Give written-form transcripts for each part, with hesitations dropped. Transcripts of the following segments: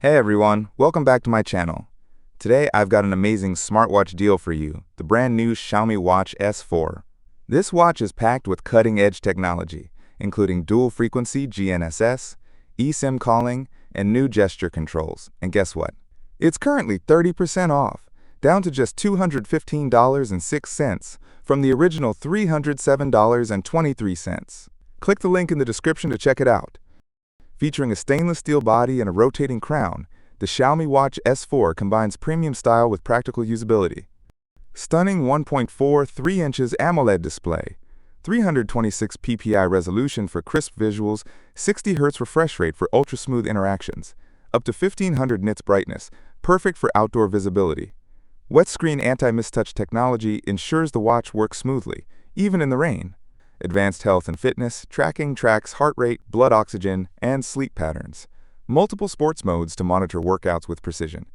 Hey everyone, welcome back to my channel. Today I've got an amazing smartwatch deal for you, the brand new Xiaomi Watch S4. This watch is packed with cutting-edge technology, including dual-frequency GNSS, eSIM calling, and new gesture controls. And guess what? It's currently 30% off, down to just $215.06 from the original $307.23. Click the link in the description to check it out. Featuring a stainless steel body and a rotating crown, the Xiaomi Watch S4 combines premium style with practical usability. Stunning 1.43 inches AMOLED display, 326 ppi resolution for crisp visuals, 60 Hz refresh rate for ultra-smooth interactions, up to 1500 nits brightness, perfect for outdoor visibility. Wet screen anti-mistouch technology ensures the watch works smoothly, even in the rain. Advanced health and fitness tracking tracks heart rate, blood oxygen, and sleep patterns. Multiple sports modes to monitor workouts with precision.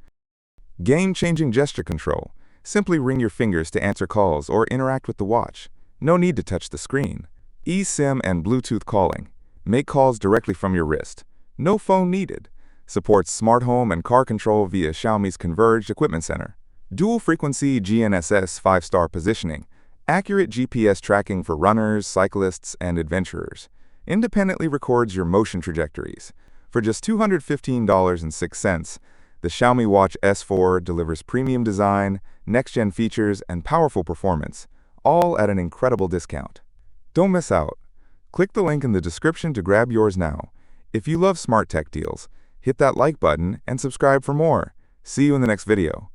Game-changing gesture control. Simply ring your fingers to answer calls or interact with the watch. No need to touch the screen. eSIM and Bluetooth calling. Make calls directly from your wrist. No phone needed. Supports smart home and car control via Xiaomi's converged equipment center. Dual-frequency GNSS 5-star positioning. Accurate GPS tracking for runners, cyclists, and adventurers. Independently records your motion trajectories. For just $215.06, the Xiaomi Watch S4 delivers premium design, next-gen features, and powerful performance, all at an incredible discount. Don't miss out. Click the link in the description to grab yours now. If you love smart tech deals, hit that like button and subscribe for more. See you in the next video.